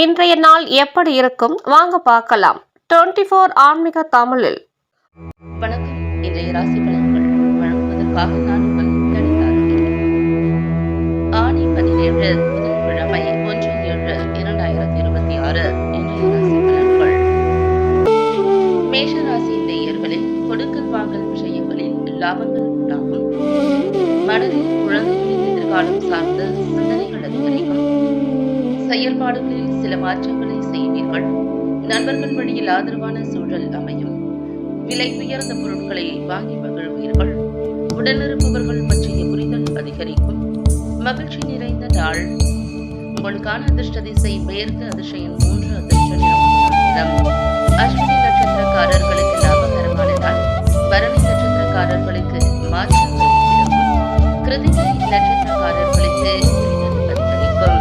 இன்றைய நாள் எப்படி இருக்கும் வாங்க பார்க்கலாம். 24 ஆன்மீக தமிழில். வணக்கம். இன்றைய ராசி பலன்கள் வழங்குவதற்காக நான் உங்கள் லலிதாதேவி. ஆணி 17 புதன்கிழமை 1/7/2026 இன்றைய ராசி பலன்கள். மேஷ ராசி நேயர்களில் கொடுக்கல் வாங்கல் விஷயங்களில் லாபங்கள் உண்டாகும். மனதில் குழந்தைகளின் எதிர்காலம் சார்ந்த சிந்தனைகள் அதிகரிக்கும். செயல்பாடுகளில் சில மாற்றங்களை செய்வீர்கள். நண்பர்கள் வழியில் ஆதரவான சூழல் அமையும். விலை உயர்ந்த பொருட்களை வாங்கி மகிழ்வீர்கள். உடனிருப்பவர்கள் பற்றிய புரிதல் அதிகரிக்கும். மகிழ்ச்சி நிறைந்த நாள். உங்களுக்கான அதிர்ஷ்ட திசை மேற்கு, அதிர்ஷ்ட எண் 3, அதிர்ஷ்ட நிறம். அஸ்வினி நட்சத்திரக்காரர்களுக்கு லாபகரமான நாள். பரணி நட்சத்திரக்காரர்களுக்கு மாற்றங்கள் இருக்கும். கிருத்திகை நட்சத்திரக்காரர்களுக்கு அதிகரிக்கும்.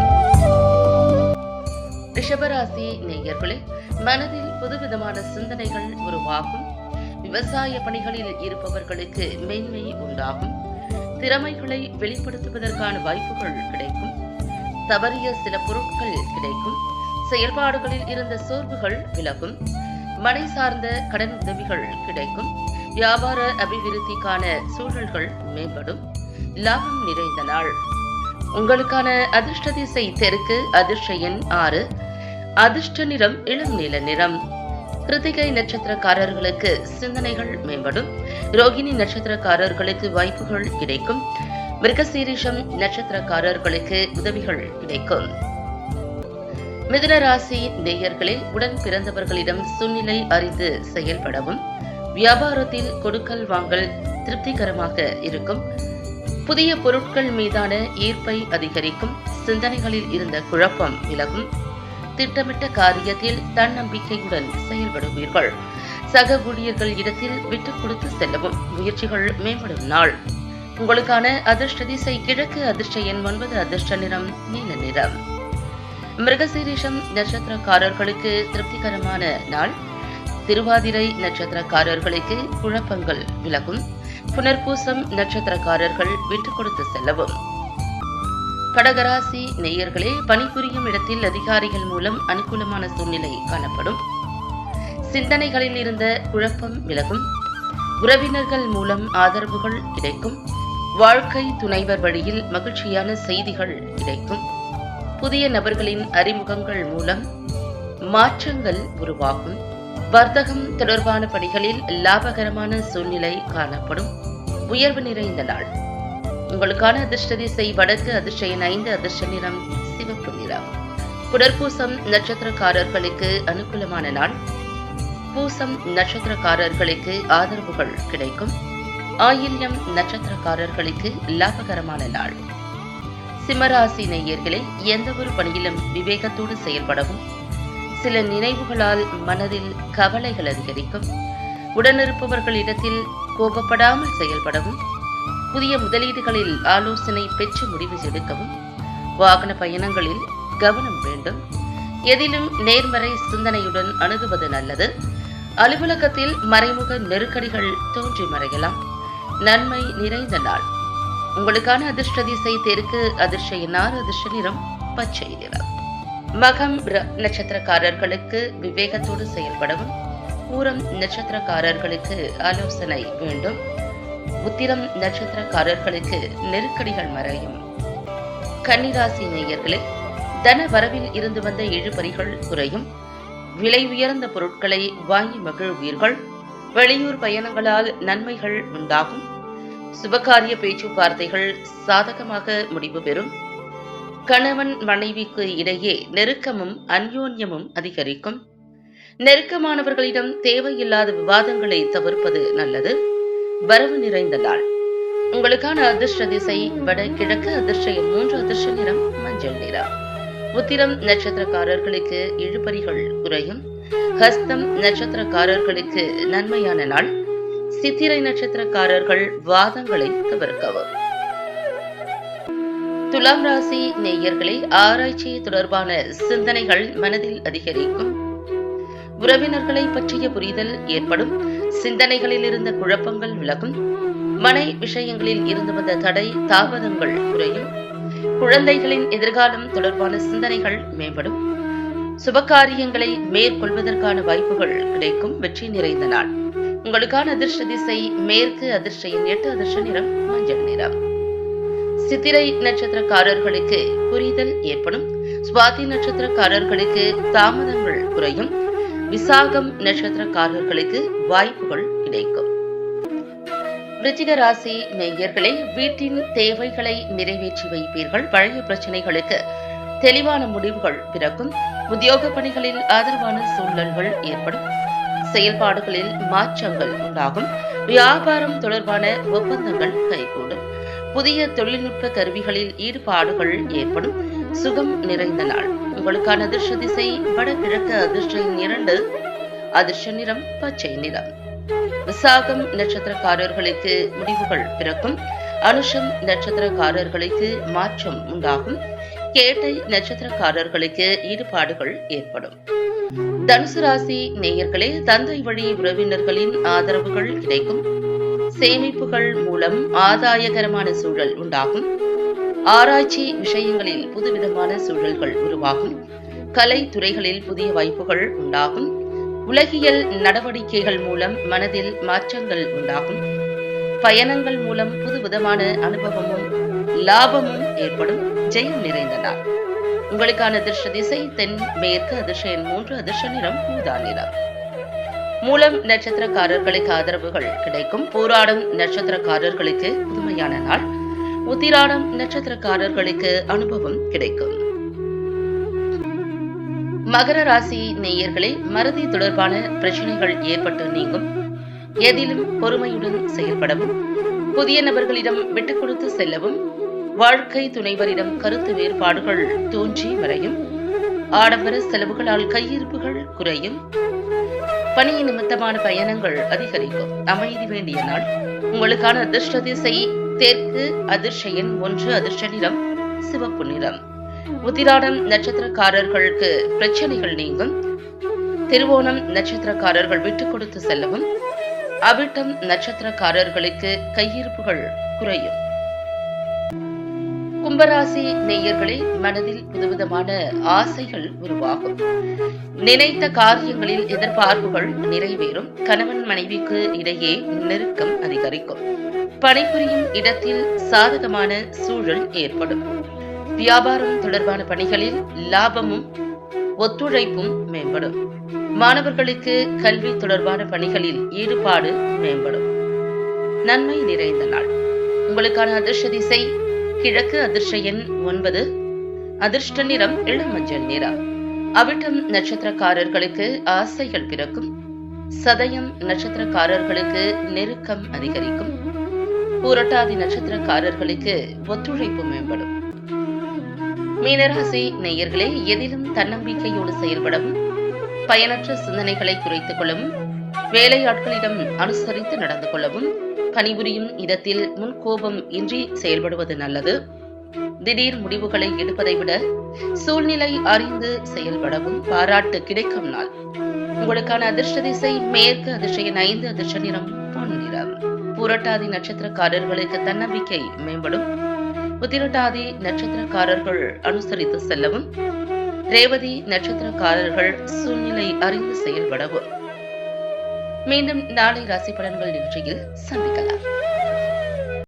ரிஷபராசி நேயர்களே, மனதில் புதுவிதமான சிந்தனைகள் உருவாகும். விவசாய பணிகளில் இருப்பவர்களுக்கு மேன்மை உண்டாகும். திறமைகளை வெளிப்படுத்துவதற்கான வாய்ப்புகள் கிடைக்கும். தவறிய சில பொருட்கள் கிடைக்கும். செயல்பாடுகளில் இருந்த சோர்வுகள் விலகும். மனை சார்ந்த கடன் உதவிகள் கிடைக்கும். வியாபார அபிவிருத்திக்கான சூழல்கள் மேம்படும். லாபம் நிறைந்த நாள். உங்களுக்கான அதிர்ஷ்ட திசை தெற்கு, அதிர்ஷ்ட எண் 6, அதிர்ஷ்ட நிறம் இளம் நீல நிறம். கிருத்திகை நட்சத்திரக்காரர்களுக்கு சிந்தனைகள் மேம்படும். ரோகிணி நட்சத்திரக்காரர்களுக்கு வாய்ப்புகள் கிடைக்கும். மிருகசீரிஷம் நட்சத்திரக்காரர்களுக்கு உதவிகள் கிடைக்கும். மிதுன ராசி நேயர்களில் உடன் பிறந்தவர்களிடம் சூழ்நிலை அறிந்து செயல்படவும். வியாபாரத்தில் கொடுக்கல் வாங்கல் திருப்திகரமாக இருக்கும். புதிய பொருட்கள் மீதான ஈர்ப்பை அதிகரிக்கும். சிந்தனைகளில் இருந்த குழப்பம் விலகும். திட்டமிட்ட காரியத்தில் தன்னம்பிக்கையுடன் செயல்படுவீர்கள். சக ஊழியர்கள் இடத்தில் விட்டுக் கொடுத்து செல்லவும். முயற்சிகள் மேம்படும் நாள். உங்களுக்கான அதிர்ஷ்ட திசை கிழக்கு, அதிர்ஷ்ட எண் 9, அதிர்ஷ்ட நிறம் நீல நிறம். மிருகசீரிஷம் நட்சத்திரக்காரர்களுக்கு திருப்திகரமான நாள். திருவாதிரை நட்சத்திரக்காரர்களுக்கு குழப்பங்கள் விலகும். புனர்பூசம் நட்சத்திரக்காரர்கள் விட்டுக் கொடுத்து செல்லவும். கடகராசி நேயர்களே, பணிபுரியும் இடத்தில் அதிகாரிகள் மூலம் அனுகூலமான சூழ்நிலை காணப்படும். சிந்தனைகளில் இருந்த குழப்பம் விலகும். உறவினர்கள் மூலம் ஆதரவுகள் கிடைக்கும். வாழ்க்கை துணைவர் வழியில் மகிழ்ச்சியான செய்திகள் கிடைக்கும். புதிய நபர்களின் அறிமுகங்கள் மூலம் மாற்றங்கள் உருவாகும். வர்த்தகம் தொடர்பான பணிகளில் லாபகரமான சூழ்நிலை காணப்படும். உயர்வு நிறைந்த நாள். உங்களுக்கான அதிர்ஷ்ட திசை வடக்கு, அதிர்ஷ்ட எண் 5, அதிர்ஷ்ட நிறம் சிவப்பு நிறம். புனர்பூசம் நட்சத்திரக்காரர்களுக்கு அனுகூலமான நாள். பூசம் நட்சத்திரக்காரர்களுக்கு ஆதரவுகள் கிடைக்கும். ஆயில்யம் நட்சத்திரக்காரர்களுக்கு லாபகரமான நாள். சிம்மராசி நேயர்களே, எந்த ஒரு பணியிலும் விவேகத்தோடு செயல்படவும். சில நினைவுகளால் மனதில் கவலைகள் அதிகரிக்கும். உடனிருப்பவர்களிடத்தில் கோபப்படாமல் செயல்படவும். புதிய முதலீடுகளில் ஆலோசனை பெற்று முடிவு எடுக்கவும். வாகன பயணங்களில் கவனம் வேண்டும். எதிலும் நேர்மறை சிந்தனையுடன் அணுகுவது நல்லது. அலுவலகத்தில் மறைமுக நெருக்கடிகள் தோன்றி மறையலாம். நன்மை நிறைந்த நாள். உங்களுக்கான அதிர்ஷ்ட திசை தெற்கு, அதிர்ஷ்ட எண் 6, அதிர்ஷ்ட நிறம் பச்சை நிறம். மகம் நட்சத்திரக்காரர்களுக்கு விவேகத்தோடு செயல்படவும். பூரம் நட்சத்திரக்காரர்களுக்கு ஆலோசனை வேண்டும். உத்திரம் நட்சத்திரக்காரர்களுக்கு நெருக்கடிகள் மறையும். கன்னிராசி நேயர்களே, தன வரவில் இருந்து வந்த இழுபறிகள் குறையும். விலை உயர்ந்த பொருட்களை வாங்கி மகிழ்வீர்கள். வெளியூர் பயணங்களால் நன்மைகள் உண்டாகும். சுபகாரிய பேச்சுவார்த்தைகள் சாதகமாக முடிவு பெறும். கணவன் மனைவிக்கு இடையே நெருக்கமும் அந்யோன்யமும் அதிகரிக்கும். நெருக்கமானவர்களிடம் தேவையில்லாத விவாதங்களை தவிர்ப்பது நல்லது. வரவு நிறைந்த நாள். உங்களுக்கான அதிர்ஷ்ட திசை வட கிழக்கு, அதிர்ஷ்ட எண் 3, அதிர்ஷ்ட நிறம் மஞ்சள் நிறம். உத்திரம் நட்சத்திரக்காரர்களுக்கு இழுபறிகள் குறையும். ஹஸ்தம் நட்சத்திரக்காரர்களுக்கு நன்மையான நாள். சித்திரை நட்சத்திரக்காரர்கள் வாதங்களை தவிர்க்கவும். துலாம் ராசி நேயர்களே, ஆராய்ச்சி தொடர்பான சிந்தனைகள் மனதில் அதிகரிக்கும். உறவினர்களை பற்றிய புரிதல் ஏற்படும். சிந்தனைகளில் இருந்த குழப்பங்கள் விலகும். மனை விஷயங்களில் இருந்து வந்த தடை தாமதங்கள் குறையும். குழந்தைகளின் எதிர்காலம் தொடர்பான சிந்தனைகள் மேம்படும். சுபகாரியங்களை மேற்கொள்வதற்கான வாய்ப்புகள் கிடைக்கும். வெற்றி நிறைந்த நாள். உங்களுக்கான அதிர்ஷ்ட திசை மேற்கு. அதிர்ஷ்ட எண் 8. அதிர்ஷ்ட நிறம் மஞ்சள் நிறம். சித்திரை நட்சத்திரக்காரர்களுக்கு புரிதல் ஏற்படும். சுவாதி நட்சத்திரக்காரர்களுக்கு தாமதங்கள் குறையும். விசாகம் நட்சத்திரக்காரர்களுக்கு வாய்ப்புகள் கிடைக்கும். விருச்சிக ராசி நேயர்களே, வீட்டின் தேவைகளை நிறைவேற்றி வைப்பீர்கள். பழைய பிரச்சனைகளுக்கு தெளிவான முடிவுகள் பிறக்கும். உத்தியோக பணிகளில் ஆதரவான சூழல்கள் ஏற்படும். செயல்பாடுகளில் மாற்றங்கள் உண்டாகும். வியாபாரம் தொடர்பான ஒப்பந்தங்கள் கைகூடும். புதிய தொழில்நுட்ப கருவிகளில் ஈடுபாடுகள் ஏற்படும். சுகம் நிறைந்த நாள். உங்களுக்கான அதிர்ஷ்ட திசை வடகிழக்கு. அதிர்ஷ்ட எண் 2. அதிர்ஷ்ட நிறம் பச்சை நிறம். விசாகம் நட்சத்திரக்காரர்களுக்கு முடிவுகள் பிறக்கும். அனுஷம் நட்சத்திரக்காரர்களுக்கு மாற்றம் உண்டாகும். கேட்டை நட்சத்திரக்காரர்களுக்கு ஈடுபாடுகள் ஏற்படும். தனுசு ராசி நேயர்களே, தந்தை வழி உறவினர்களின் ஆதரவுகள் கிடைக்கும். சேமிப்புகள் மூலம் ஆதாயகரமான சூழல் உண்டாகும். ஆராய்ச்சி விஷயங்களில் புதுவிதமான சூழல்கள் உருவாகும். கலை துறைகளில் புதிய வாய்ப்புகள் உண்டாகும். உலகியல் நடவடிக்கைகள் மூலம் மனதில் மாற்றங்கள் உண்டாகும். பயணங்கள் மூலம் புதுவிதமான அனுபவமும் லாபமும் ஏற்படும். ஜெயம் நிறைந்த நாள். உங்களுக்கான அதிர்ஷ்ட திசை தென் மேற்கு. அதிர்ஷ்ட எண் 3. அதிர்ஷ்ட நிறம் ஊதா நிறம். மூலம் நட்சத்திரக்காரர்களுக்கு ஆதரவுகள் கிடைக்கும். போராடும் நட்சத்திரக்காரர்களுக்கு புதுமையான நாள். உத்திராடம் நட்சத்திரக்காரர்களுக்கு அனுபவம் கிடைக்கும். மகர ராசி நேயர்களே, மறதி தொடர்பான பிரச்சனைகள் ஏற்பட்டு நீங்கும். எதிலும் பொறுமையுடன் செயல்படவும், புதிய நபர்களிடம் விட்டுக் கொடுத்து செல்லவும், வாழ்க்கை துணைவரிடம் கருத்து வேறுபாடுகள் தோன்றி மறையும். ஆடம்பர செலவுகளால் கையிருப்புகள் குறையும். பணி நிமித்தமான பயணங்கள் அதிகரிக்கும். அமைதி வேண்டிய நாள். உங்களுக்கான அதிர்ஷ்ட திசை தெற்கு. அதிர்ஷ்ட எண் 1. அதிர்ஷ்ட நிறம் சிவப்பு நிறம். உத்திராடம் நட்சத்திரக்காரர்களுக்கு பிரச்சனைகள் நீங்கும். திருவோணம் நட்சத்திரக்காரர்கள் விட்டுக் கொடுத்து செல்லவும். அவிட்டம் நட்சத்திரக்காரர்களுக்கு கையிருப்புகள் குறையும். கும்பராசி நேயர்களே, மனதில் புதுவிதமான ஆசைகள் உருவாகும். நினைத்த காரியங்களில் எதிர்பார்ப்புகள் நிறைவேறும். கணவன் மனைவிக்கு இடையே நெருக்கம் அதிகரிக்கும். பணிபுரியும் இடத்தில் சாதகமான சூழல் ஏற்படும். வியாபாரம் தொடர்பான பணிகளில் லாபமும் ஒத்துழைப்பும் மேம்படும். மாணவர்களுக்கு கல்வி தொடர்பான பணிகளில் ஈடுபாடு மேம்படும். நன்மை நிறைந்த நாள். உங்களுக்கான அதிர்ஷ்ட திசை கிழக்கு. அதிர்ஷ்ட எண் 9. அதிர்ஷ்ட நிறம் இளமஞ்சள் நிறம். அவிட்டம் நட்சத்திரக்காரர்களுக்கு ஆசைகள் பிறக்கும். சதயம் நட்சத்திரக்காரர்களுக்கு நெருக்கம் அதிகரிக்கும். பூரட்டாதி நட்சத்திரக்காரர்களுக்கு ஒத்துழைப்பு மேம்படும். மீனராசி நேயர்களே, எதிலும் தன்னம்பிக்கையோடு செயல்படவும், பயனற்ற சிந்தனைகளை குறைத்துக் கொள்ளவும், வேலையாட்களிடம் அனுசரித்து நடந்து கொள்ளவும், பணிபுரியும் இடத்தில் முன்கோபம் இன்றி செயல்படுவது நல்லது. திடீர் முடிவுகளை எடுப்பதை விட சூழ்நிலை அறிந்து செயல்படவும் பாராட்டு கிடைக்கும் நாள். உங்களுக்கான அதிர்ஷ்ட திசை மேற்கு. அதிர்ஷ்ட எண் 5. அதிர்ஷ்ட நிறம் பொன் நிறம். புரட்டாதி நட்சத்திரக்காரர்களுக்கு தன்னம்பிக்கை மேம்படும். உத்திரட்டாதி நட்சத்திரக்காரர்கள் அனுசரித்து செல்லவும், ரேவதி நட்சத்திரக்காரர்கள் சூழ்நிலை அறிந்து செயல்படவும். மீண்டும் நாளை ராசி பலன்கள் நிகழ்ச்சியில் சந்திக்கலாம்.